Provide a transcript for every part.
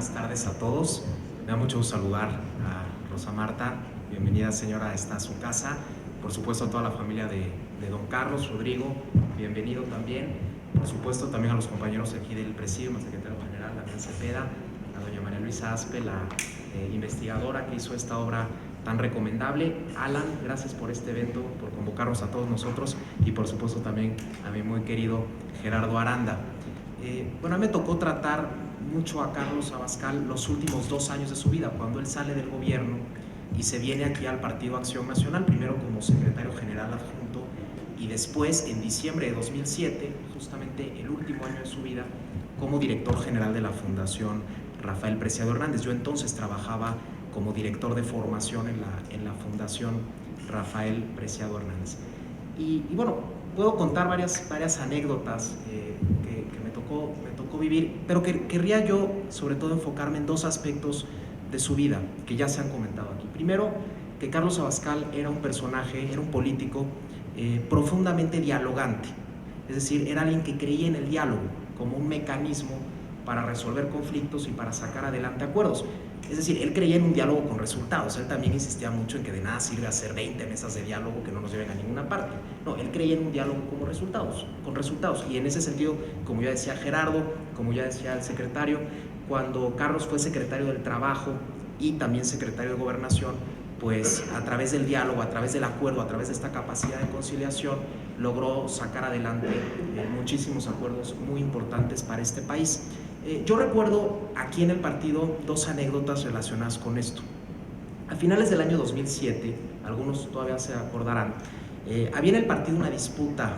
buenas tardes a todos. Me da mucho gusto saludar a Rosa Marta. Bienvenida, señora, está a su casa. Por supuesto, a toda la familia de don Carlos, Rodrigo, bienvenido también. Por supuesto, también a los compañeros aquí del Presidium, al secretario general, Daniel Cepeda, a doña María Luisa Aspe, la investigadora que hizo esta obra tan recomendable. Alan, gracias por este evento, por convocarnos a todos nosotros y por supuesto también a mi muy querido Gerardo Aranda. Bueno, a mí me tocó tratar mucho a Carlos Abascal los últimos 2 años de su vida, cuando él sale del gobierno y se viene aquí al Partido Acción Nacional, primero como secretario general adjunto y después, en diciembre de 2007, justamente el último año de su vida, como director general de la Fundación Rafael Preciado Hernández. Yo entonces trabajaba como director de formación en la Fundación Rafael Preciado Hernández. Y bueno, puedo contar varias anécdotas que me tocó vivir, pero que querría yo sobre todo enfocarme en 2 aspectos de su vida que ya se han comentado aquí. Primero, que Carlos Abascal era un personaje, era un político profundamente dialogante, es decir, era alguien que creía en el diálogo como un mecanismo para resolver conflictos y para sacar adelante acuerdos. Es decir, él creía en un diálogo con resultados. Él también insistía mucho en que de nada sirve hacer 20 mesas de diálogo que no nos lleven a ninguna parte. No, él creía en un diálogo con resultados. Y en ese sentido, como ya decía Gerardo, como ya decía el secretario, cuando Carlos fue secretario del Trabajo y también secretario de Gobernación, pues a través del diálogo, a través del acuerdo, a través de esta capacidad de conciliación, logró sacar adelante muchísimos acuerdos muy importantes para este país. Yo recuerdo aquí en el partido 2 anécdotas relacionadas con esto. A finales del año 2007, algunos todavía se acordarán, había en el partido una disputa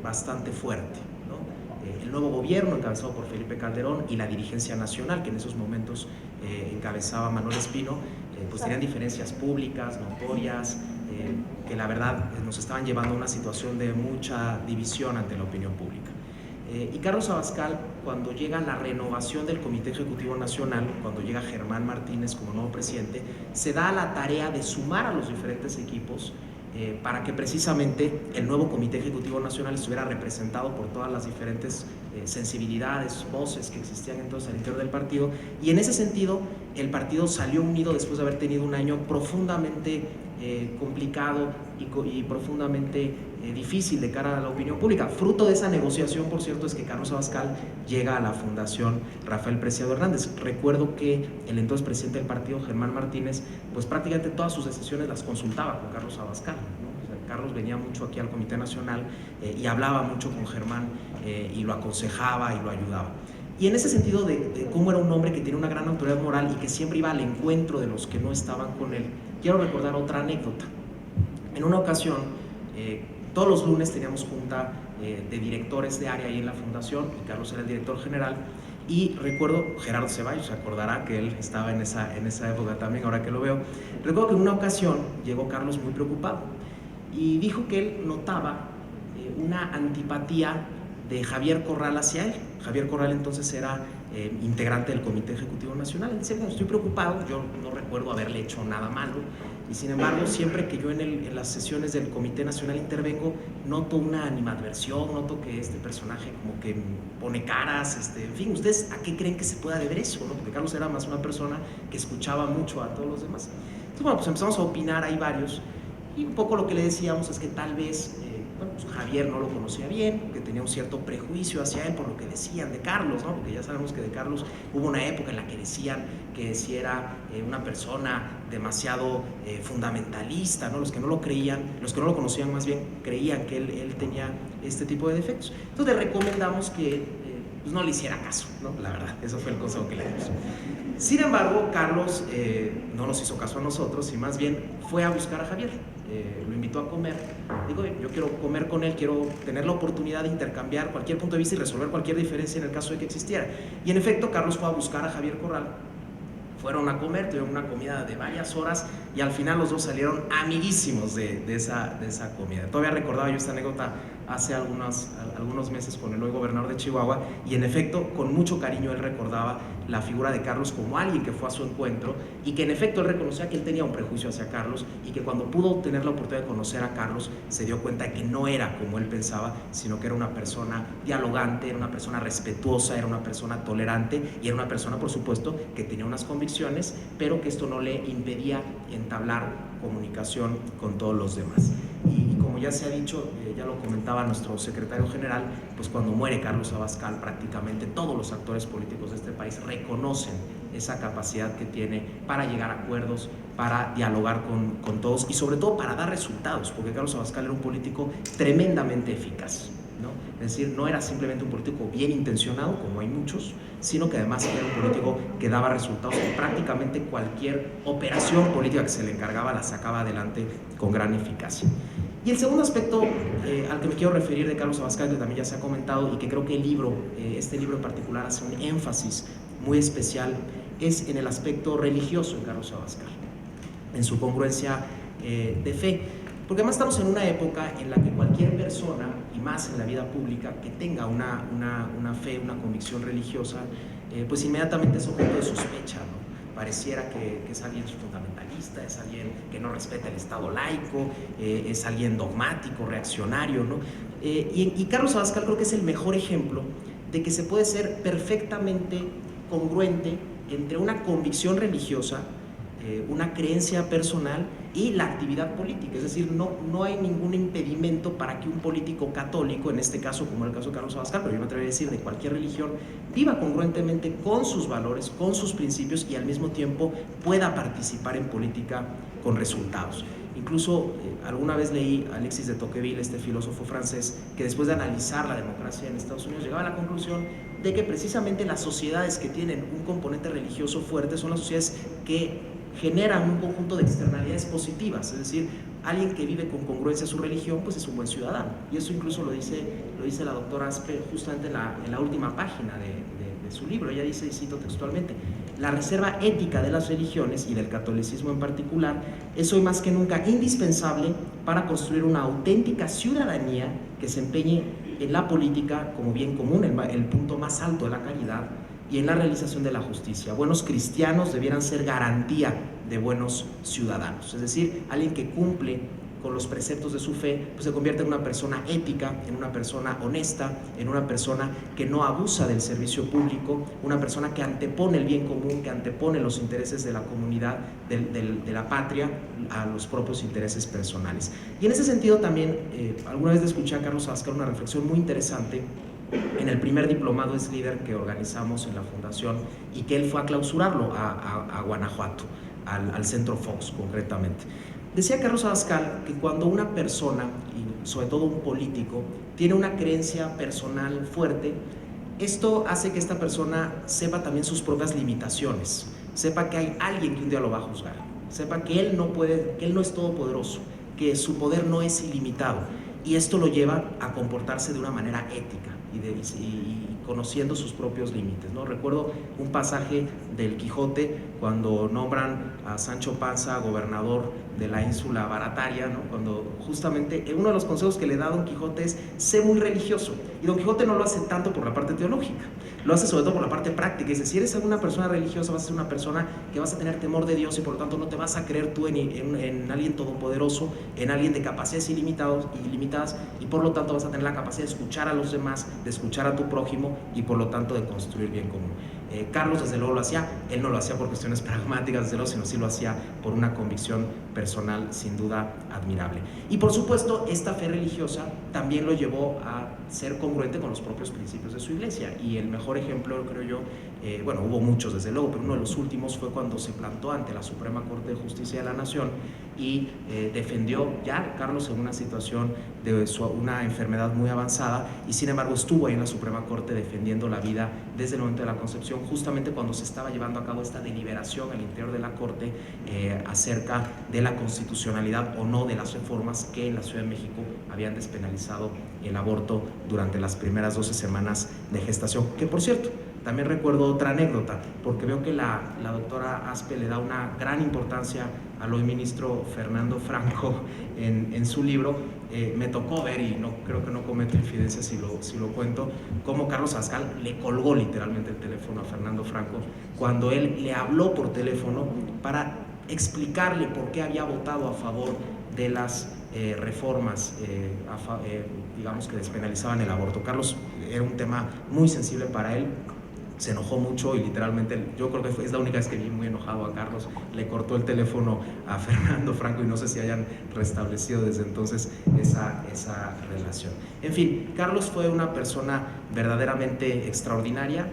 bastante fuerte, ¿no? El nuevo gobierno encabezado por Felipe Calderón y la dirigencia nacional, que en esos momentos encabezaba Manuel Espino, pues tenían diferencias públicas, notorias, que la verdad nos estaban llevando a una situación de mucha división ante la opinión pública. Y Carlos Abascal, cuando llega la renovación del Comité Ejecutivo Nacional, cuando llega Germán Martínez como nuevo presidente, se da la tarea de sumar a los diferentes equipos para que precisamente el nuevo Comité Ejecutivo Nacional estuviera representado por todas las diferentes sensibilidades, voces que existían entonces al interior del partido. Y en ese sentido, el partido salió unido después de haber tenido un año profundamente complicado y profundamente difícil de cara a la opinión pública. Fruto de esa negociación, por cierto, es que Carlos Abascal llega a la Fundación Rafael Preciado Hernández. Recuerdo que el entonces presidente del partido, Germán Martínez, pues prácticamente todas sus decisiones las consultaba con Carlos Abascal, ¿no? O sea, Carlos venía mucho aquí al Comité Nacional y hablaba mucho con Germán y lo aconsejaba y lo ayudaba. Y en ese sentido de cómo era un hombre que tenía una gran autoridad moral y que siempre iba al encuentro de los que no estaban con él, quiero recordar otra anécdota. En una ocasión, todos los lunes teníamos junta de directores de área ahí en la fundación y Carlos era el director general. Y recuerdo, Gerardo Ceballos se acordará que él estaba en esa época también, ahora que lo veo. Recuerdo que en una ocasión llegó Carlos muy preocupado y dijo que él notaba una antipatía de Javier Corral hacia él. Javier Corral entonces era integrante del Comité Ejecutivo Nacional. Él decía, bueno, estoy preocupado, yo no recuerdo haberle hecho nada malo y sin embargo siempre que yo en las sesiones del Comité Nacional intervengo, noto una animadversión, noto que este personaje como que pone caras, en fin, ¿ustedes a qué creen que se pueda deber eso, no? Porque Carlos era más una persona que escuchaba mucho a todos los demás. Entonces, bueno, pues empezamos a opinar, hay varios, y un poco lo que le decíamos es que tal vez bueno, pues Javier no lo conocía bien, que tenía un cierto prejuicio hacia él por lo que decían de Carlos, ¿no? Porque ya sabemos que de Carlos hubo una época en la que decían que si era una persona demasiado fundamentalista, ¿no? Los que no lo creían, los que no lo conocían más bien, creían que él tenía este tipo de defectos. Entonces le recomendamos que pues no le hiciera caso, ¿no? La verdad, eso fue el consejo que le dimos. Sin embargo, Carlos no nos hizo caso a nosotros y más bien fue a buscar a Javier. Lo invitó a comer. Digo, yo quiero comer con él, quiero tener la oportunidad de intercambiar cualquier punto de vista y resolver cualquier diferencia en el caso de que existiera. Y en efecto, Carlos fue a buscar a Javier Corral. Fueron a comer, tuvieron una comida de varias horas y al final los dos salieron amiguísimos de esa comida. Todavía recordaba yo esta anécdota hace algunos meses con el hoy gobernador de Chihuahua, y en efecto, con mucho cariño él recordaba la figura de Carlos como alguien que fue a su encuentro y que en efecto él reconocía que él tenía un prejuicio hacia Carlos y que cuando pudo tener la oportunidad de conocer a Carlos se dio cuenta de que no era como él pensaba, sino que era una persona dialogante, era una persona respetuosa, era una persona tolerante y era una persona, por supuesto, que tenía unas convicciones, pero que esto no le impedía entablar comunicación con todos los demás. Y como ya se ha dicho, ya lo comentaba nuestro secretario general, pues cuando muere Carlos Abascal prácticamente todos los actores políticos de este país reconocen esa capacidad que tiene para llegar a acuerdos, para dialogar con todos y sobre todo para dar resultados, porque Carlos Abascal era un político tremendamente eficaz, ¿no? Es decir, no era simplemente un político bien intencionado, como hay muchos, sino que además era un político que daba resultados, que prácticamente cualquier operación política que se le encargaba la sacaba adelante con gran eficacia. Y el segundo aspecto al que me quiero referir de Carlos Abascal, que también ya se ha comentado y que creo que este libro en particular hace un énfasis muy especial, es en el aspecto religioso de Carlos Abascal, en su congruencia de fe. Porque además estamos en una época en la que cualquier persona, y más en la vida pública, que tenga una fe, una convicción religiosa, pues inmediatamente es objeto de sospecha, ¿no? Pareciera que es alguien fundamentalista, es alguien que no respeta el Estado laico, es alguien dogmático, reaccionario, ¿no? Y Carlos Abascal creo que es el mejor ejemplo de que se puede ser perfectamente congruente entre una convicción religiosa, una creencia personal y la actividad política. Es decir, no hay ningún impedimento para que un político católico, en este caso como el caso de Carlos Abascal, pero yo me atrevería a decir de cualquier religión, viva congruentemente con sus valores, con sus principios y al mismo tiempo pueda participar en política con resultados. Incluso alguna vez leí a Alexis de Tocqueville, este filósofo francés, que después de analizar la democracia en Estados Unidos llegaba a la conclusión de que precisamente las sociedades que tienen un componente religioso fuerte son las sociedades que generan un conjunto de externalidades positivas. Es decir, alguien que vive con congruencia su religión, pues es un buen ciudadano. Y eso incluso lo dice la doctora Aspe justamente en la última página de su libro. Ella dice, y cito textualmente: la reserva ética de las religiones y del catolicismo en particular es hoy más que nunca indispensable para construir una auténtica ciudadanía que se empeñe en la política como bien común, el punto más alto de la caridad, y en la realización de la justicia. Buenos cristianos debieran ser garantía de buenos ciudadanos. Es decir, alguien que cumple con los preceptos de su fe, pues se convierte en una persona ética, en una persona honesta, en una persona que no abusa del servicio público, una persona que antepone el bien común, que antepone los intereses de la comunidad, de la patria, a los propios intereses personales. Y en ese sentido también, alguna vez escuché a Carlos Abascal una reflexión muy interesante en el primer diplomado Es Líder que organizamos en la Fundación y que él fue a clausurarlo a Guanajuato, al Centro Fox concretamente. Decía Carlos Abascal que cuando una persona, y sobre todo un político, tiene una creencia personal fuerte, esto hace que esta persona sepa también sus propias limitaciones, sepa que hay alguien que un día lo va a juzgar, sepa que él no puede, que él no es todopoderoso, que su poder no es ilimitado, y esto lo lleva a comportarse de una manera ética y conociendo sus propios límites, ¿no? Recuerdo un pasaje del Quijote cuando nombran a Sancho Panza gobernador de la ínsula Barataria, ¿no? Cuando justamente uno de los consejos que le da a Don Quijote es: sé muy religioso. Y Don Quijote no lo hace tanto por la parte teológica, lo hace sobre todo por la parte práctica. Es decir, si eres una persona religiosa, vas a ser una persona que vas a tener temor de Dios y por lo tanto no te vas a creer tú en alguien todopoderoso, en alguien de capacidades ilimitadas, y por lo tanto vas a tener la capacidad de escuchar a los demás, de escuchar a tu prójimo y por lo tanto de construir bien común. Carlos desde luego lo hacía, él no lo hacía por cuestiones pragmáticas desde luego, sino sí lo hacía por una convicción personal sin duda admirable. Y por supuesto esta fe religiosa también lo llevó a ser congruente con los propios principios de su iglesia, y el mejor ejemplo, creo yo, bueno, hubo muchos desde luego, pero uno de los últimos fue cuando se plantó ante la Suprema Corte de Justicia de la Nación y defendió ya Carlos en una situación de una enfermedad muy avanzada, y sin embargo estuvo ahí en la Suprema Corte defendiendo la vida desde el momento de la concepción, justamente cuando se estaba llevando a cabo esta deliberación al interior de la Corte acerca de la constitucionalidad o no de las reformas que en la Ciudad de México habían despenalizado el aborto durante las primeras 12 semanas de gestación, que por cierto, también recuerdo otra anécdota, porque veo que la doctora Aspe le da una gran importancia al hoy ministro Fernando Franco en su libro, me tocó ver, y no creo que no cometo infidencia si lo cuento, cómo Carlos Abascal le colgó literalmente el teléfono a Fernando Franco cuando él le habló por teléfono para explicarle por qué había votado a favor de las reformas, digamos, que despenalizaban el aborto. Carlos, era un tema muy sensible para él, se enojó mucho y literalmente, yo creo que es la única vez que vi muy enojado a Carlos, le cortó el teléfono a Fernando Franco y no sé si hayan restablecido desde entonces esa relación. En fin, Carlos fue una persona verdaderamente extraordinaria.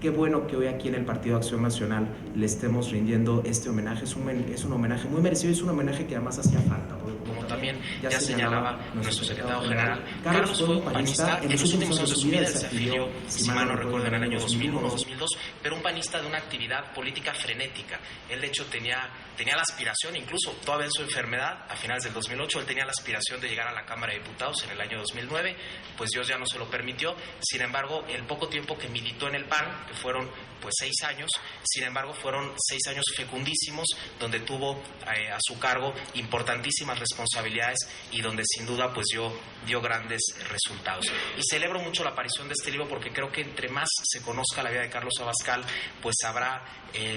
Qué bueno que hoy aquí en el Partido Acción Nacional le estemos rindiendo este homenaje. Es un homenaje muy merecido y es un homenaje que además hacía falta. Como también ya señalaba nuestro secretario general, Carlos fue un panista. En los últimos años de su vida se afilió, si mal no recuerdo, en el año 2001 o 2002, pero un panista de una actividad política frenética. Él, de hecho, tenía la aspiración, incluso todavía en su enfermedad, a finales del 2008, él tenía la aspiración de llegar a la Cámara de Diputados en el año 2009, pues Dios ya no se lo permitió. Sin embargo, el poco tiempo que militó en el PAN, que fueron pues 6 años, sin embargo fueron 6 años fecundísimos, donde tuvo a su cargo importantísimas responsabilidades y donde sin duda pues dio grandes resultados. Y celebro mucho la aparición de este libro porque creo que entre más se conozca la vida de Carlos Abascal, pues habrá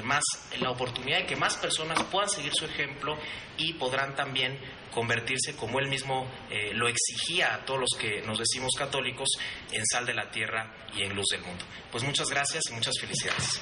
más la oportunidad de que más personas puedan seguir su ejemplo y podrán también convertirse, como él mismo lo exigía a todos los que nos decimos católicos, en sal de la tierra y en luz del mundo. Pues muchas gracias y muchas felicidades.